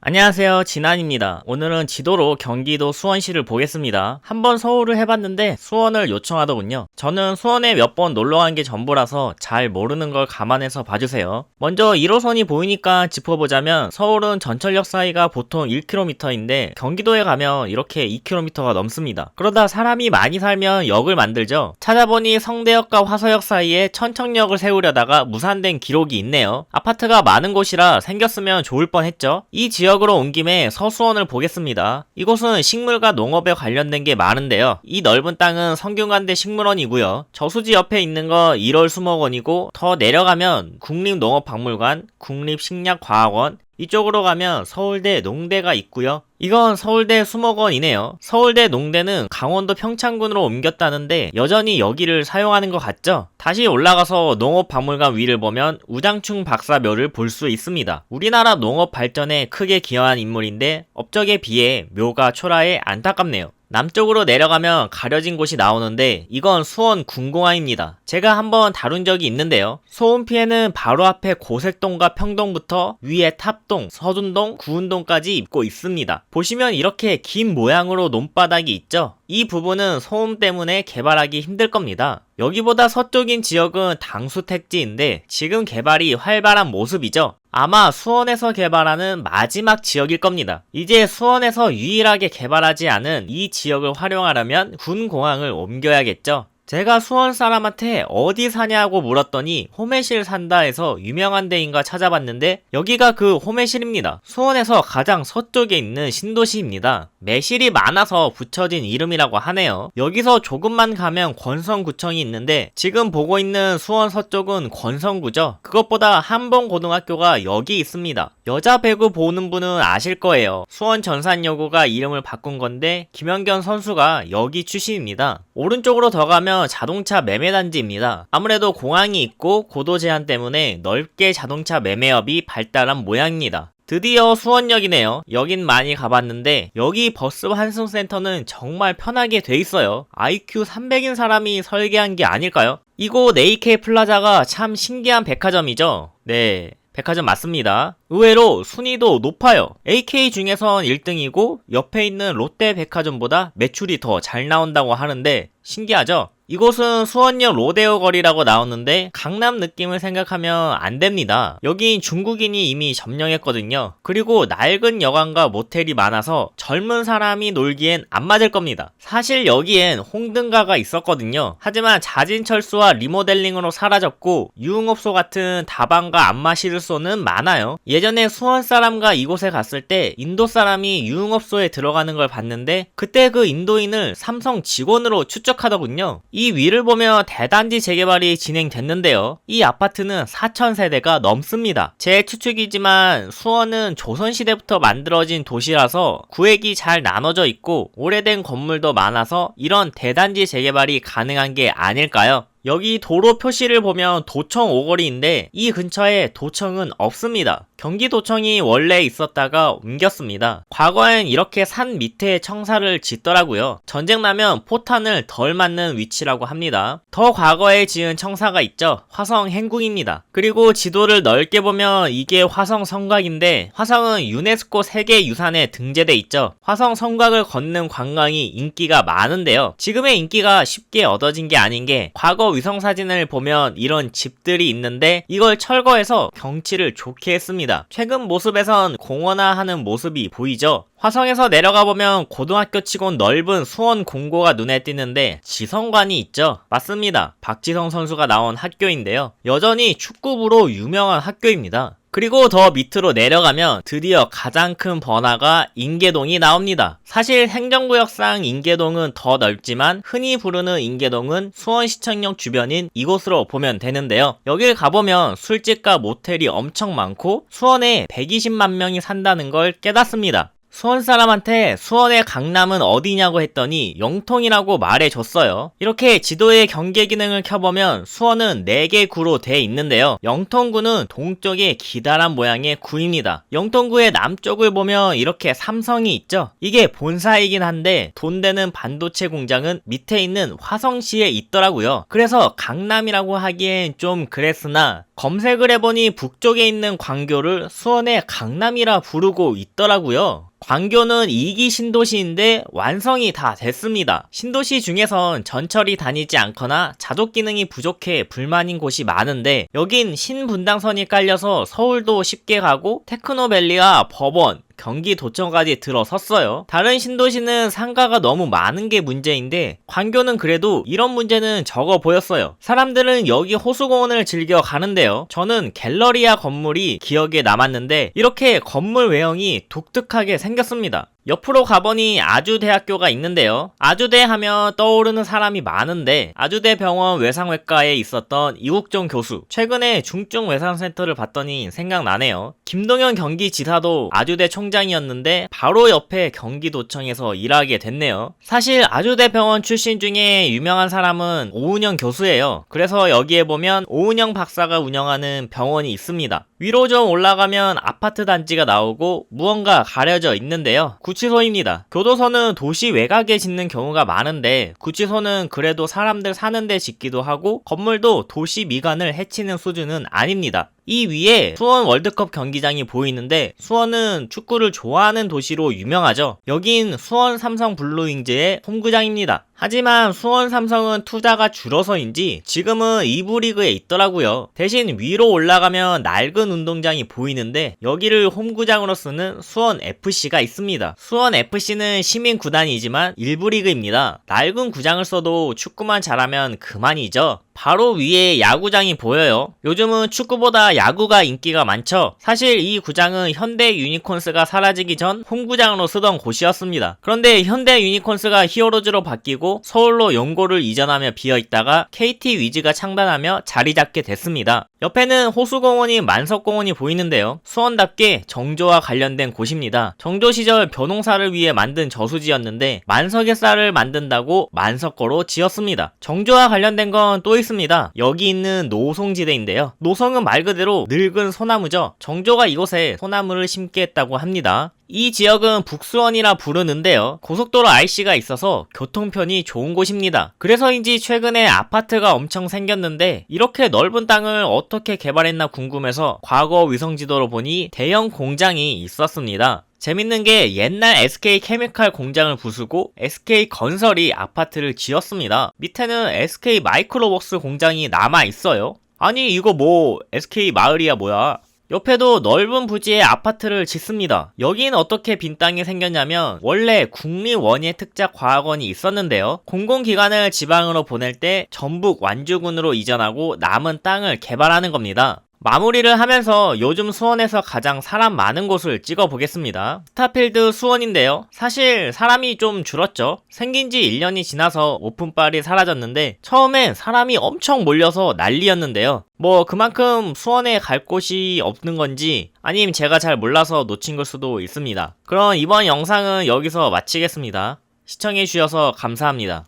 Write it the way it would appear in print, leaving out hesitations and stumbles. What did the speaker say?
안녕하세요, 진한입니다. 오늘은 지도로 경기도 수원시를 보겠습니다. 한번 서울을 해봤는데 수원을 요청하더군요. 저는 수원에 몇 번 놀러간 게 전부라서 잘 모르는 걸 감안해서 봐주세요. 먼저 1호선이 보이니까 짚어보자면 서울은 전철역 사이가 보통 1km인데 경기도에 가면 이렇게 2km가 넘습니다. 그러다 사람이 많이 살면 역을 만들죠. 찾아보니 성대역과 화서역 사이에 천청역을 세우려다가 무산된 기록이 있네요. 아파트가 많은 곳이라 생겼으면 좋을 뻔했죠. 이 지역으로 온 김에 서수원을 보겠습니다. 이곳은 식물과 농업에 관련된 게 많은데요. 이 넓은 땅은 성균관대 식물원이고요. 저수지 옆에 있는 거 1월 수목원이고, 더 내려가면 국립농업박물관, 국립식약과학원, 이쪽으로 가면 서울대 농대가 있고요. 이건 서울대 수목원이네요. 서울대 농대는 강원도 평창군으로 옮겼다는데 여전히 여기를 사용하는 것 같죠? 다시 올라가서 농업박물관 위를 보면 우장충 박사묘를 볼 수 있습니다. 우리나라 농업 발전에 크게 기여한 인물인데 업적에 비해 묘가 초라해 안타깝네요. 남쪽으로 내려가면 가려진 곳이 나오는데 이건 수원 군공항입니다. 제가 한번 다룬 적이 있는데요. 소음 피해는 바로 앞에 고색동과 평동부터 위에 탑동, 서둔동, 구운동까지 입고 있습니다. 보시면 이렇게 긴 모양으로 논바닥이 있죠? 이 부분은 소음 때문에 개발하기 힘들 겁니다. 여기보다 서쪽인 지역은 당수 택지인데 지금 개발이 활발한 모습이죠. 아마 수원에서 개발하는 마지막 지역일 겁니다. 이제 수원에서 유일하게 개발하지 않은 이 지역을 활용하려면 군공항을 옮겨야겠죠. 제가 수원 사람한테 어디 사냐고 물었더니 호매실 산다 해서 유명한 데인가 찾아봤는데 여기가 그 호매실입니다. 수원에서 가장 서쪽에 있는 신도시입니다. 매실이 많아서 붙여진 이름이라고 하네요. 여기서 조금만 가면 권성구청이 있는데 지금 보고 있는 수원 서쪽은 권성구죠. 그것보다 한봉고등학교가 여기 있습니다. 여자 배구 보는 분은 아실 거예요. 수원 전산여고가 이름을 바꾼 건데 김연경 선수가 여기 출신입니다. 오른쪽으로 더 가면 자동차 매매단지입니다. 아무래도 공항이 있고 고도 제한 때문에 넓게 자동차 매매업이 발달한 모양입니다. 드디어 수원역이네요. 여긴 많이 가봤는데 여기 버스 환승센터는 정말 편하게 돼 있어요. IQ 300인 사람이 설계한 게 아닐까요? 이곳 AK 플라자가 참 신기한 백화점이죠. 네, 백화점 맞습니다. 의외로 순위도 높아요. AK 중에선 1등이고 옆에 있는 롯데 백화점보다 매출이 더 잘 나온다고 하는데 신기하죠? 이곳은 수원역 로데오 거리라고 나오는데 강남 느낌을 생각하면 안 됩니다. 여긴 중국인이 이미 점령했거든요. 그리고 낡은 여관과 모텔이 많아서 젊은 사람이 놀기엔 안 맞을 겁니다. 사실 여기엔 홍등가가 있었거든요. 하지만 자진철수와 리모델링으로 사라졌고 유흥업소 같은 다방과 안마시르소는 많아요. 예전에 수원 사람과 이곳에 갔을 때 인도 사람이 유흥업소에 들어가는 걸 봤는데 그때 그 인도인을 삼성 직원으로 추적하더군요. 이 위를 보면 대단지 재개발이 진행됐는데요. 이 아파트는 4,000세대가 넘습니다. 제 추측이지만 수원은 조선시대부터 만들어진 도시라서 구획이 잘 나눠져 있고 오래된 건물도 많아서 이런 대단지 재개발이 가능한 게 아닐까요? 여기 도로 표시를 보면 도청 오거리인데 이 근처에 도청은 없습니다. 경기도청이 원래 있었다가 옮겼습니다. 과거엔 이렇게 산 밑에 청사를 짓더라고요. 전쟁 나면 포탄을 덜 맞는 위치라고 합니다. 더 과거에 지은 청사가 있죠. 화성 행궁입니다. 그리고 지도를 넓게 보면 이게 화성 성곽인데 화성은 유네스코 세계유산에 등재돼 있죠. 화성 성곽을 걷는 관광이 인기가 많은데요. 지금의 인기가 쉽게 얻어진 게 아닌 게 과거 위성사진을 보면 이런 집들이 있는데 이걸 철거해서 경치를 좋게 했습니다. 최근 모습에선 공원화하는 모습이 보이죠. 화성에서 내려가 보면 고등학교 치곤 넓은 수원 공고가 눈에 띄는데 지성관이 있죠. 맞습니다. 박지성 선수가 나온 학교인데요. 여전히 축구부로 유명한 학교입니다. 그리고 더 밑으로 내려가면 드디어 가장 큰 번화가 인계동이 나옵니다. 사실 행정구역상 인계동은 더 넓지만 흔히 부르는 인계동은 수원시청역 주변인 이곳으로 보면 되는데요. 여길 가보면 술집과 모텔이 엄청 많고 수원에 120만 명이 산다는 걸 깨닫습니다. 수원 사람한테 수원의 강남은 어디냐고 했더니 영통이라고 말해줬어요. 이렇게 지도의 경계 기능을 켜보면 수원은 4개 구로 돼 있는데요. 영통구는 동쪽에 기다란 모양의 구입니다. 영통구의 남쪽을 보면 이렇게 삼성이 있죠. 이게 본사이긴 한데 돈 되는 반도체 공장은 밑에 있는 화성시에 있더라고요. 그래서 강남이라고 하기엔 좀 그랬으나 검색을 해보니 북쪽에 있는 광교를 수원의 강남이라 부르고 있더라고요. 광교는 2기 신도시인데 완성이 다 됐습니다. 신도시 중에선 전철이 다니지 않거나 자동 기능이 부족해 불만인 곳이 많은데 여긴 신분당선이 깔려서 서울도 쉽게 가고 테크노밸리와 법원, 경기도청까지 들어섰어요. 다른 신도시는 상가가 너무 많은 게 문제인데 광교는 그래도 이런 문제는 적어 보였어요. 사람들은 여기 호수공원을 즐겨 가는데요. 저는 갤러리아 건물이 기억에 남았는데 이렇게 건물 외형이 독특하게 생겼습니다. 옆으로 가보니 아주대학교가 있는데요. 아주대 하면 떠오르는 사람이 많은데 아주대 병원 외상외과에 있었던 이국종 교수, 최근에 중증외상센터를 봤더니 생각나네요. 김동연 경기지사도 아주대 총장이었는데 바로 옆에 경기도청에서 일하게 됐네요. 사실 아주대 병원 출신 중에 유명한 사람은 오은영 교수예요. 그래서 여기에 보면 오은영 박사가 운영하는 병원이 있습니다. 위로 좀 올라가면 아파트 단지가 나오고 무언가 가려져 있는데요. 구치소입니다. 교도소는 도시 외곽에 짓는 경우가 많은데 구치소는 그래도 사람들 사는데 짓기도 하고 건물도 도시 미관을 해치는 수준은 아닙니다. 이 위에 수원 월드컵 경기장이 보이는데 수원은 축구를 좋아하는 도시로 유명하죠. 여긴 수원 삼성 블루윙즈의 홈구장입니다. 하지만 수원 삼성은 투자가 줄어서인지 지금은 2부 리그에 있더라고요. 대신 위로 올라가면 낡은 운동장이 보이는데 여기를 홈구장으로 쓰는 수원 FC가 있습니다. 수원 FC는 시민 구단이지만 1부 리그입니다. 낡은 구장을 써도 축구만 잘하면 그만이죠. 바로 위에 야구장이 보여요. 요즘은 축구보다 야구가 인기가 많죠. 사실 이 구장은 현대 유니콘스가 사라지기 전 홈구장으로 쓰던 곳이었습니다. 그런데 현대 유니콘스가 히어로즈로 바뀌고 서울로 연고를 이전하며 비어있다가 KT 위즈가 창단하며 자리 잡게 됐습니다. 옆에는 호수공원인 만석공원이 보이는데요. 수원답게 정조와 관련된 곳입니다. 정조 시절 벼농사를 위해 만든 저수지였는데 만석의 쌀을 만든다고 만석거로 지었습니다. 정조와 관련된 건 또 있습니다. 여기 있는 노송지대인데요. 노송은 말 그대로 늙은 소나무죠. 정조가 이곳에 소나무를 심게 했다고 합니다. 이 지역은 북수원이라 부르는데요. 고속도로 RC가 있어서 교통편이 좋은 곳입니다. 그래서인지 최근에 아파트가 엄청 생겼는데 이렇게 넓은 땅을 어떻게 개발했나 궁금해서 과거 위성지도로 보니 대형 공장이 있었습니다. 재밌는 게 옛날 SK케미칼 공장을 부수고 SK건설이 아파트를 지었습니다. 밑에는 SK마이크로웍스 공장이 남아있어요. 아니 이거 뭐 SK마을이야 뭐야. 옆에도 넓은 부지에 아파트를 짓습니다. 여긴 어떻게 빈 땅이 생겼냐면 원래 국립원예특작과학원이 있었는데요. 공공기관을 지방으로 보낼 때 전북 완주군으로 이전하고 남은 땅을 개발하는 겁니다. 마무리를 하면서 요즘 수원에서 가장 사람 많은 곳을 찍어보겠습니다. 스타필드 수원인데요. 사실 사람이 좀 줄었죠. 생긴 지 1년이 지나서 오픈빨이 사라졌는데 처음엔 사람이 엄청 몰려서 난리였는데요. 뭐 그만큼 수원에 갈 곳이 없는 건지 아님 제가 잘 몰라서 놓친 걸 수도 있습니다. 그럼 이번 영상은 여기서 마치겠습니다. 시청해주셔서 감사합니다.